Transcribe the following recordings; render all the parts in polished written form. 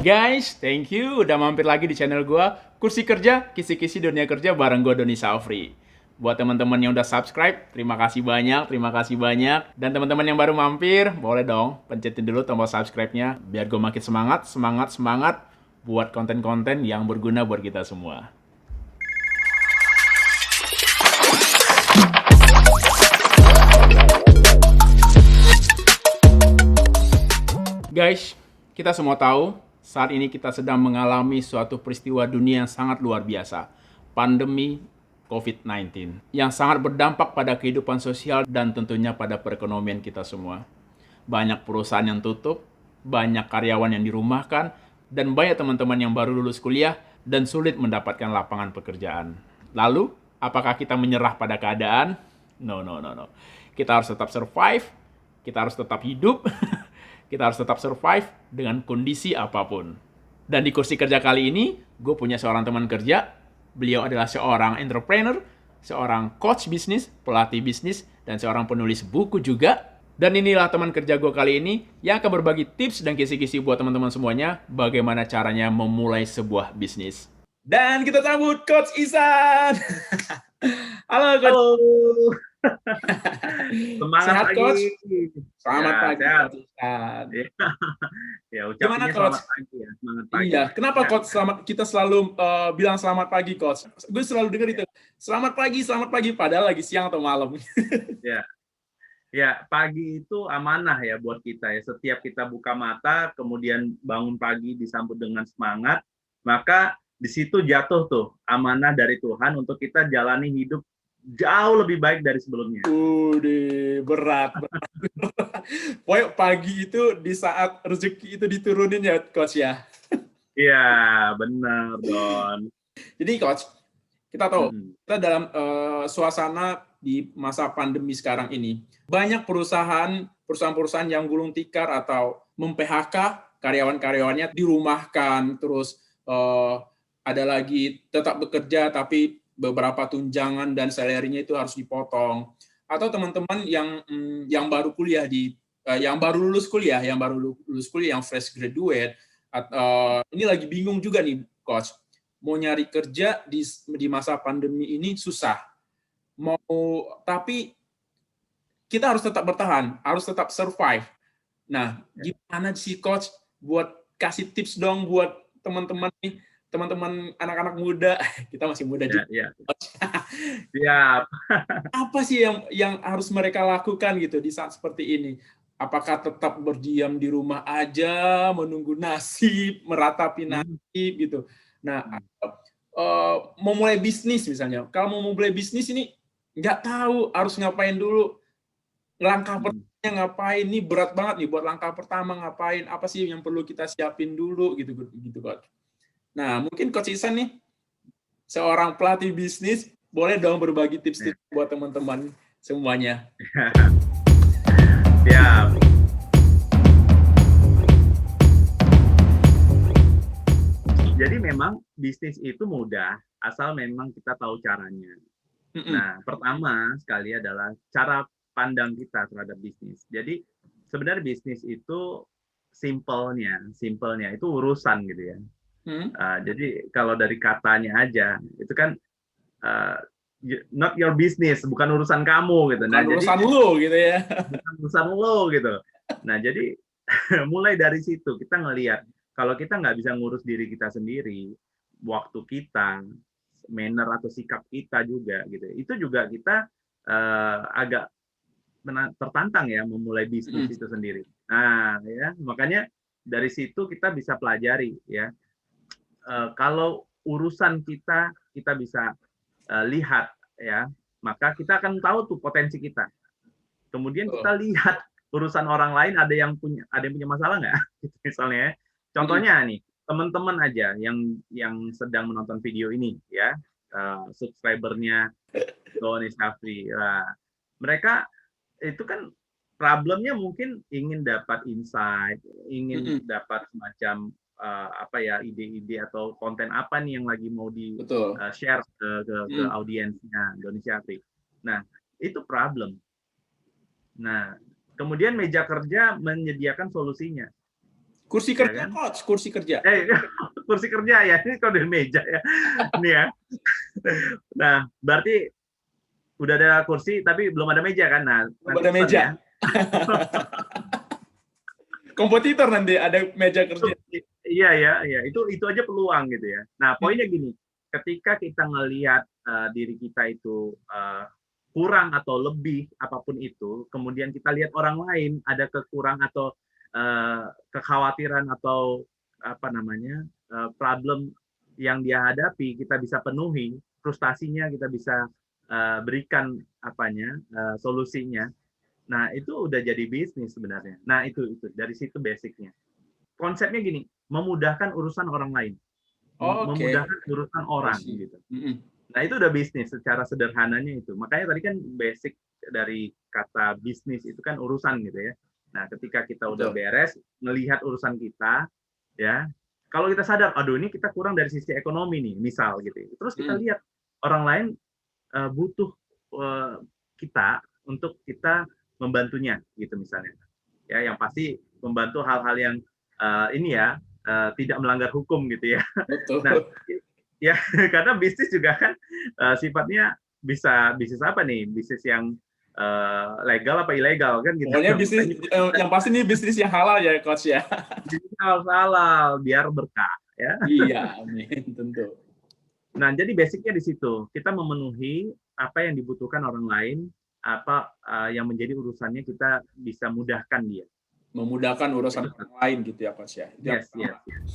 guys, thank you udah mampir lagi di channel gua, Kursi Kerja, Kisi-kisi Dunia Kerja bareng gua Doni Safri. Buat teman-teman yang udah subscribe, terima kasih banyak, terima kasih banyak. Dan teman-teman yang baru mampir, boleh dong pencetin dulu tombol subscribe-nya biar gua makin semangat, semangat, semangat buat konten-konten yang berguna buat kita semua. Guys, kita semua tahu saat ini kita sedang mengalami suatu peristiwa dunia yang sangat luar biasa. Pandemi COVID-19 yang sangat berdampak pada kehidupan sosial dan tentunya pada perekonomian kita semua. Banyak perusahaan yang tutup, banyak karyawan yang dirumahkan, dan banyak teman-teman yang baru lulus kuliah dan sulit mendapatkan lapangan pekerjaan. Lalu, apakah kita menyerah pada keadaan? No, no, no, no. Kita harus tetap survive, kita harus tetap hidup, kita harus tetap survive dengan kondisi apapun. Dan di kursi kerja kali ini, gue punya seorang teman kerja. Beliau adalah seorang entrepreneur, seorang coach bisnis, pelatih bisnis, dan seorang penulis buku juga. Dan inilah teman kerja gue kali ini yang akan berbagi tips dan kisi-kisi buat teman-teman semuanya bagaimana caranya memulai sebuah bisnis. Dan kita sambut Coach Ihsan. Halo Coach. Halo. Semangat Sehat, pagi. Coach? Selamat Ya, pagi, sehat. Coach Ihsan. Ya, Gimana, ucapinnya Coach? selamat pagi ya, semangat pagi. Iya, kenapa Coach kita selalu bilang selamat pagi, Coach? Gue selalu dengar itu, selamat pagi, padahal lagi siang atau malam. Ya. Ya, pagi itu amanah ya buat kita ya. Setiap kita buka mata, kemudian bangun pagi disambut dengan semangat, maka di situ jatuh tuh amanah dari Tuhan untuk kita jalani hidup jauh lebih baik dari sebelumnya. Berat. Pokoknya pagi itu di saat rezeki itu diturunin ya, Coach ya. Iya, benar, Don. Jadi, Coach, kita tahu kita dalam suasana di masa pandemi sekarang ini, banyak perusahaan-perusahaan yang gulung tikar atau mem-PHK karyawan-karyawannya, dirumahkan, terus ada lagi tetap bekerja tapi beberapa tunjangan dan salary-nya itu harus dipotong. Atau teman-teman yang baru kuliah yang baru lulus kuliah, yang fresh graduate, ini lagi bingung juga nih, Coach. Mau nyari kerja di masa pandemi ini susah. Tapi kita harus tetap bertahan, harus tetap survive. Nah, gimana sih Coach buat kasih tips dong buat teman-teman nih, teman-teman anak-anak muda, kita masih muda juga. Siap. Apa sih yang harus mereka lakukan gitu di saat seperti ini? Apakah tetap berdiam di rumah aja, menunggu nasib, meratapi nasib gitu? Nah, mau mulai bisnis misalnya. Kalau mau mulai bisnis ini nggak tahu harus ngapain dulu. Langkah pertamanya ngapain? Ini berat banget nih buat langkah pertama ngapain? Apa sih yang perlu kita siapin dulu gitu Coach. Nah, mungkin Coach Ihsan nih seorang pelatih bisnis, boleh dong berbagi tips-tips buat teman-teman semuanya. Siap. Jadi memang bisnis itu mudah, asal memang kita tahu caranya. Nah, pertama sekali adalah cara pandang kita terhadap bisnis. Jadi sebenarnya bisnis itu simpelnya itu urusan gitu ya. Jadi kalau dari katanya aja, itu kan not your business, bukan urusan kamu gitu. Bukan urusan lo gitu ya. Bukan urusan lo gitu. Nah, jadi mulai dari situ kita ngelihat kalau kita nggak bisa ngurus diri kita sendiri, waktu kita, manner atau sikap kita juga gitu. Itu juga kita agak tertantang ya memulai bisnis itu sendiri. Nah, ya makanya dari situ kita bisa pelajari ya. Kalau urusan kita bisa lihat ya, maka kita akan tahu tuh potensi kita. Kemudian kita lihat urusan orang lain ada yang punya masalah nggak? Misalnya, contohnya nih teman-teman aja yang sedang menonton video ini ya, subscribernya Doni Safri, mereka itu kan problemnya mungkin ingin dapat insight, ingin dapat semacam ide-ide atau konten apa nih yang lagi mau di share ke audiensnya Doni Safri. Nah, itu problem. Nah, kemudian meja kerja menyediakan solusinya. Kursi ya kerja, kan? coach, kursi kerja. Kursi kerja ya, ini kalau dari meja ya. Ini ya. Nah, berarti udah ada kursi tapi belum ada meja kan? Nah, Belum nanti ada pesan meja. ya. Kompetitor nanti ada meja kerja. Iya ya, iya. Itu aja peluang gitu ya. Nah, poinnya gini, ketika kita ngelihat diri kita itu kurang atau lebih apapun itu, kemudian kita lihat orang lain ada kekurang atau kekhawatiran atau apa namanya problem yang dia hadapi, kita bisa penuhi, frustasinya kita bisa berikan apanya solusinya. Nah, itu udah jadi bisnis sebenarnya. Nah, itu dari situ basicnya. Konsepnya gini, memudahkan urusan orang lain, Oke. memudahkan urusan I orang see. gitu. Mm-mm. Nah, itu udah bisnis secara sederhananya itu. Makanya tadi kan basic dari kata bisnis itu kan urusan gitu ya. Nah, ketika kita udah Betul. beres melihat urusan kita, ya, kalau kita sadar, aduh ini kita kurang dari sisi ekonomi nih, misal gitu. Terus kita Mm. lihat orang lain butuh kita untuk kita membantunya gitu misalnya. Ya, yang pasti membantu hal-hal yang ini ya tidak melanggar hukum gitu ya. Nah, Betul. ya karena bisnis juga kan sifatnya bisa bisnis apa nih? Bisnis yang legal apa ilegal kan gitu. Pokoknya bisnis yang pasti ini bisnis yang halal ya, coach ya. Bisnis halal biar berkah ya. Iya, amin, tentu. Nah, jadi basicnya di situ. Kita memenuhi apa yang dibutuhkan orang lain, apa yang menjadi urusannya kita bisa mudahkan dia. Memudahkan urusan Itu. orang lain gitu ya, coach ya. Itu yang Yes, pertama. yes.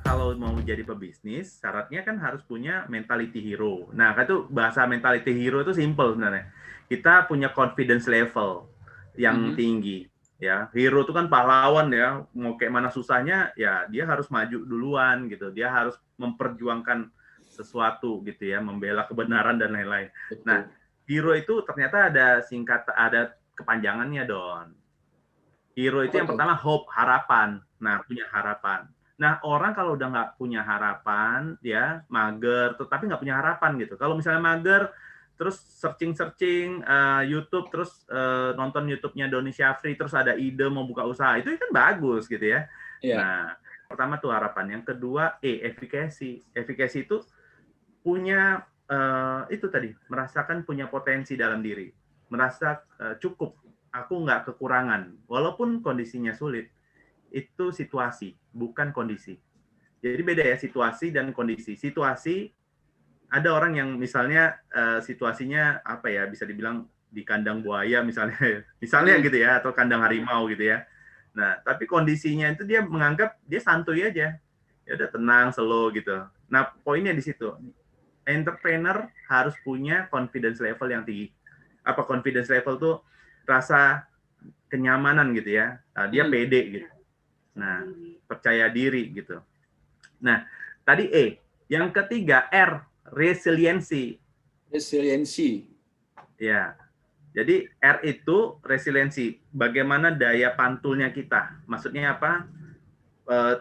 Kalau mau jadi pebisnis, syaratnya kan harus punya mentality hero. Nah, itu bahasa mentality hero itu simple sebenarnya. Kita punya confidence level yang tinggi. Ya, hero itu kan pahlawan ya. Mau kayak mana susahnya, ya dia harus maju duluan gitu. Dia harus memperjuangkan sesuatu gitu ya, membela kebenaran dan lain-lain. Betul. Nah, hero itu ternyata ada ada kepanjangannya, Don. Hero itu yang pertama hope, harapan. Nah, punya harapan. Nah, orang kalau udah nggak punya harapan, ya mager, tapi nggak punya harapan gitu. Kalau misalnya mager, terus searching YouTube, terus nonton YouTube-nya Doni Syafri, terus ada ide mau buka usaha, itu kan bagus gitu ya. Iya. Nah, pertama tuh harapan. Yang kedua, efikasi. Efikasi itu punya itu tadi, merasakan punya potensi dalam diri, merasa cukup. Aku nggak kekurangan, walaupun kondisinya sulit. Itu situasi, bukan kondisi. Jadi beda ya situasi dan kondisi. Situasi, ada orang yang misalnya situasinya apa ya, bisa dibilang di kandang buaya misalnya, misalnya gitu ya, atau kandang harimau gitu ya. Nah, tapi kondisinya itu dia menganggap dia santuy aja, ya udah tenang, slow gitu. Nah, poinnya di situ. Entrepreneur harus punya confidence level yang tinggi. Apa confidence level tuh? Rasa kenyamanan gitu ya. Dia pede gitu. Nah, percaya diri gitu. Nah, tadi E. Yang ketiga R, resiliensi. Resiliensi. Ya. Jadi R itu resiliensi. Bagaimana daya pantulnya kita. Maksudnya apa?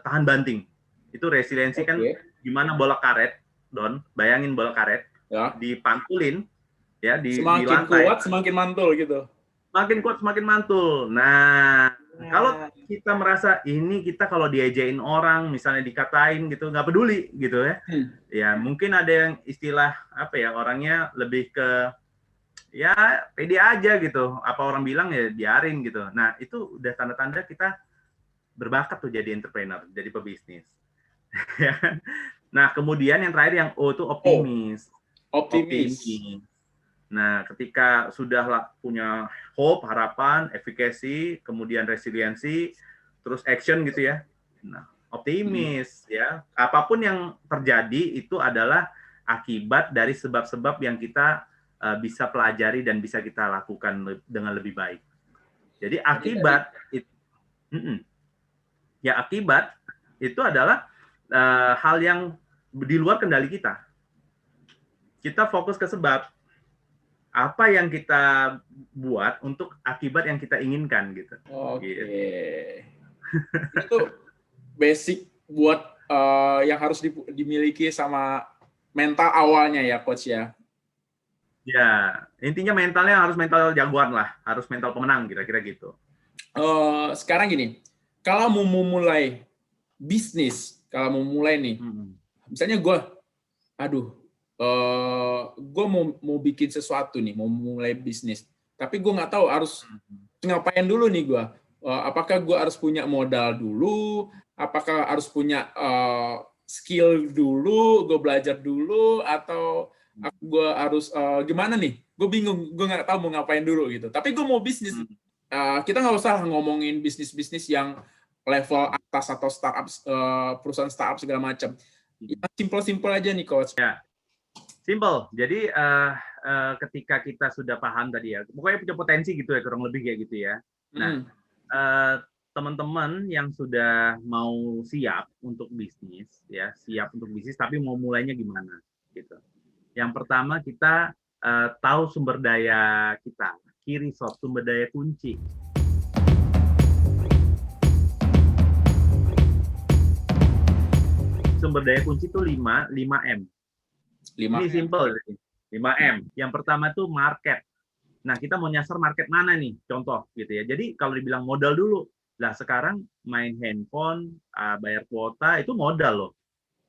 Tahan banting. Itu resiliensi kan gimana bola karet, Don. Bayangin bola karet. Ya. Dipantulin ya di Semakin lantai. kuat semakin mantul gitu. Semakin kuat semakin mantul. Nah, kalau kita merasa ini kita kalau diajain orang, misalnya dikatain gitu, nggak peduli gitu ya. Ya mungkin ada yang istilah apa ya, orangnya lebih ke ya pede aja gitu. Apa orang bilang ya biarin gitu. Nah, itu udah tanda-tanda kita berbakat tuh jadi entrepreneur, jadi pebisnis. Nah, kemudian yang terakhir yang O itu optimis. Optimis. Nah, ketika sudah punya hope, harapan, efikasi, kemudian resiliensi, terus action gitu ya. Nah, optimis ya. Apapun yang terjadi itu adalah akibat dari sebab-sebab yang kita bisa pelajari dan bisa kita lakukan dengan lebih baik. Jadi akibat akibat itu adalah hal yang di luar kendali kita. Kita fokus ke sebab. Apa yang kita buat untuk akibat yang kita inginkan gitu. Oke. Gitu. Itu basic buat yang harus dimiliki sama mental awalnya ya, coach ya. Ya, intinya mentalnya harus mental jagoan lah, harus mental pemenang kira-kira gitu. Sekarang gini, kalau mau memulai bisnis, kalau mau mulai nih, misalnya gue, aduh, gue mau bikin sesuatu nih, mau mulai bisnis, tapi gue nggak tahu harus ngapain dulu nih gue. Apakah gue harus punya modal dulu, apakah harus punya skill dulu, gue belajar dulu, atau gue harus gimana nih? Gue bingung, gue nggak tahu mau ngapain dulu gitu. Tapi gue mau bisnis. Kita nggak usah ngomongin bisnis-bisnis yang level atas atau startup, perusahaan startup segala macam. Yang simple-simple aja nih, Coach. Ya, simple. Jadi ketika kita sudah paham tadi ya, pokoknya punya potensi gitu ya, kurang lebih kayak gitu ya. Nah, teman-teman yang sudah mau siap untuk bisnis, ya siap untuk bisnis, tapi mau mulainya gimana, gitu. Yang pertama kita tahu sumber daya kita, key resource, sumber daya kunci. Sumber daya kunci itu 5M. Ini simple, 5M. Yang pertama itu market. Nah, kita mau nyasar market mana nih? Contoh gitu ya. Jadi kalau dibilang modal dulu, lah sekarang main handphone, bayar kuota itu modal loh,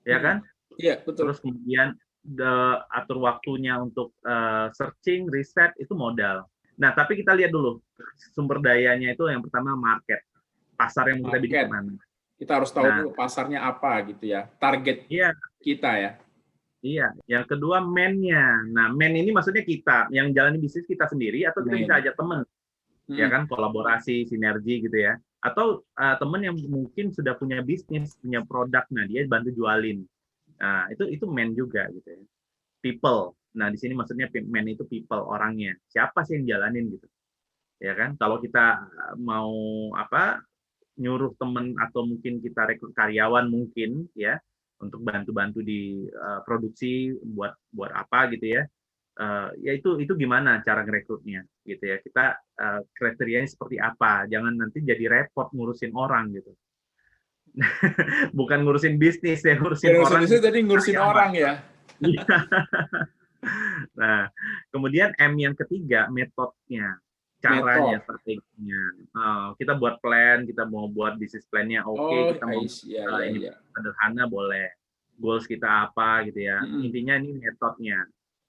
ya kan? Iya, betul. Terus kemudian atur waktunya untuk searching, riset itu modal. Nah, tapi kita lihat dulu sumber dayanya itu yang pertama market, pasar yang mau kita bikin kemana. Kita harus tahu dulu pasarnya apa gitu ya, target kita ya. Iya, yang kedua man-nya. Nah, man ini maksudnya kita, yang jalani bisnis kita sendiri, atau kita bisa ajak teman, ya kan, kolaborasi, sinergi gitu ya. Atau teman yang mungkin sudah punya bisnis, punya produk, nah dia bantu jualin. Nah, itu man juga gitu ya. People. Nah, di sini maksudnya man itu people, orangnya. Siapa sih yang jalanin gitu. Ya kan? Kalau kita mau nyuruh teman atau mungkin kita rekrut karyawan mungkin ya, untuk bantu-bantu di produksi buat apa gitu ya. Ya itu gimana cara ngerekrutnya gitu ya. Kita kriterianya seperti apa. Jangan nanti jadi repot ngurusin orang gitu. Bukan ngurusin bisnis ya, ngurusin orang. Bisnis tadi ngurusin orang ya. Nah, kemudian M yang ketiga, metodenya, caranya, strateginya. Kita buat plan, kita mau buat bisnis plan-nya oke, kita mau ini sederhana boleh. Goals kita apa gitu ya. Intinya ini metodenya.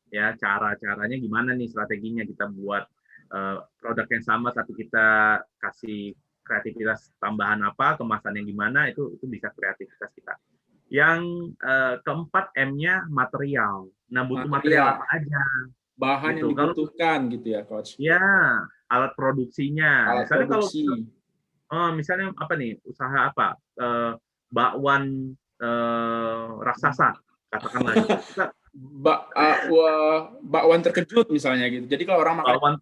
Ya, cara-caranya gimana nih, strateginya kita buat produk yang sama tapi kita kasih kreativitas tambahan apa, kemasannya gimana, itu bisa kreativitas kita. Yang keempat M-nya material. Nah, butuh material apa aja? Bahan gitu. Yang dibutuhkan gitu ya, Coach. Ya, alat produksinya. Alat misalnya produksi. Misalnya apa nih, usaha apa? Bakwan raksasa, katakanlah. Kita, bakwan terkejut misalnya gitu. Jadi kalau orang makan bakwan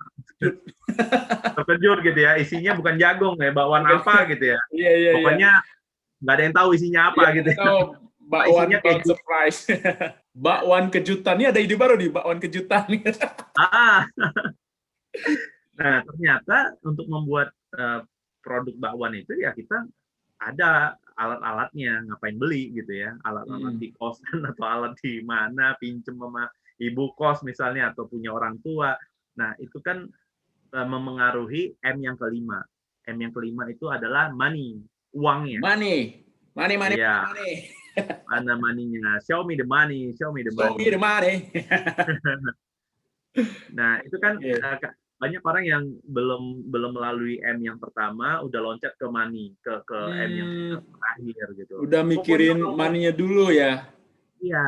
terkejut gitu ya, isinya bukan jagung ya, bakwan apa gitu ya. Iya. Pokoknya nggak ada yang tahu isinya apa gitu. Bakwan surprise. Bakwan kejutan. Ini ada ide baru nih, bakwan kejutan. Nah, ternyata untuk membuat produk bakwan itu ya kita ada alat-alatnya, ngapain beli gitu ya, alat-alat di kosan atau alat di mana, pinjem sama ibu kos misalnya atau punya orang tua. Nah, itu kan memengaruhi M yang kelima. M yang kelima itu adalah money, uangnya. Money. Ya. Mana money-nya? Show me the money, show me the money. Show me the money. Nah, itu kan banyak orang yang belum melalui M yang pertama udah loncat ke money, ke M yang terakhir gitu. Udah mikirin money-nya dulu ya. Iya.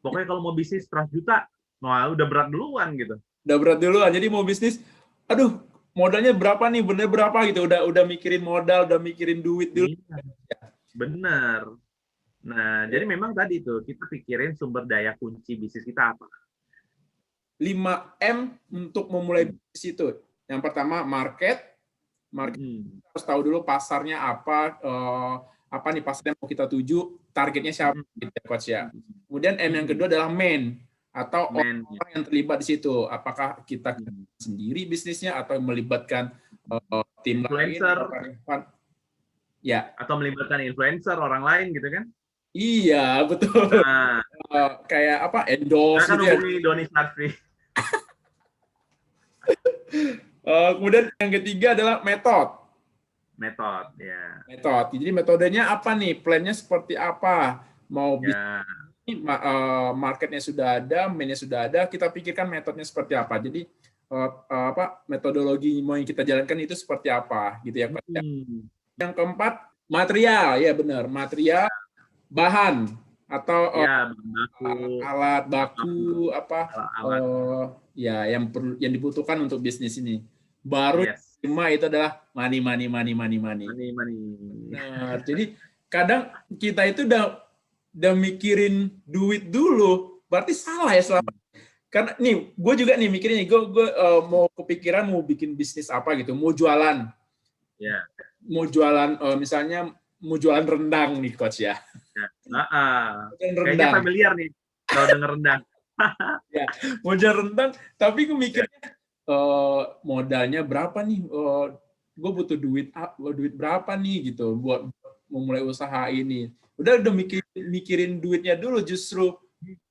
Pokoknya kalau mau bisnis 100 juta, wah udah berat duluan gitu. Udah berat duluan. Jadi mau bisnis, aduh, modalnya berapa nih? Bener berapa gitu. Udah mikirin modal, udah mikirin duit dulu. Iya. Bener. Nah, jadi memang tadi tuh kita pikirin sumber daya kunci bisnis kita apa. 5M untuk memulai bisnis itu. Yang pertama market harus tahu dulu pasarnya apa nih pasar yang mau kita tuju, targetnya siapa gitu ya, Coach ya. Kemudian M yang kedua adalah main atau orang yang terlibat di situ. Apakah kita sendiri bisnisnya atau melibatkan tim influencer lain? Ya, atau melibatkan influencer orang lain gitu kan? Iya, betul. Kayak apa? Endorse kan hubungi Doni Satri. Kemudian yang ketiga adalah metode. Metode, ya. Metode. Jadi metodenya apa nih? Plannya seperti apa? Mau Ya, marketnya sudah ada, mainnya sudah ada, kita pikirkan metodenya seperti apa. Jadi metodologi mau yang kita jalankan itu seperti apa, gitu ya, Pak. Yang keempat, material, ya benar, material, bahan atau ya, baku, alat baku apa alat. ya yang dibutuhkan untuk bisnis ini. Baru Yes. cuma itu adalah money. Money. Nah, jadi kadang kita itu udah mikirin duit dulu, berarti salah ya selama. Karena nih, gue juga nih mikirnya, gue mau kepikiran mau bikin bisnis apa gitu, mau jualan, Ya. mau jualan misalnya mau jualan rendang nih coach ya. Kayaknya familiar nih kalau denger rendang. Ya, mau jual rendang, tapi gue mikirnya modalnya berapa nih? Gue butuh duit berapa nih gitu buat memulai usaha ini. Udah mikirin duitnya dulu justru.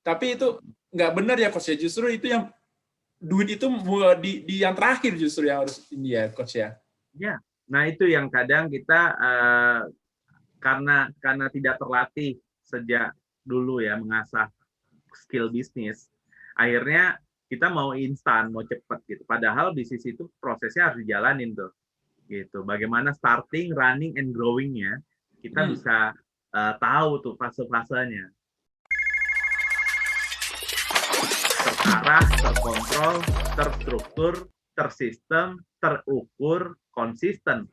Tapi itu nggak benar ya coach ya. Justru itu yang duit itu di yang terakhir justru yang harus ini ya coach ya. Ya, nah itu yang kadang kita karena tidak terlatih sejak dulu ya mengasah skill bisnis, akhirnya kita mau instan, mau cepet gitu. Padahal bisnis itu prosesnya harus dijalanin tuh, gitu. Bagaimana starting, running, and growing-nya, kita bisa tahu tuh fase-fasenya. Terarah, terkontrol, terstruktur, tersistem, terukur, konsisten.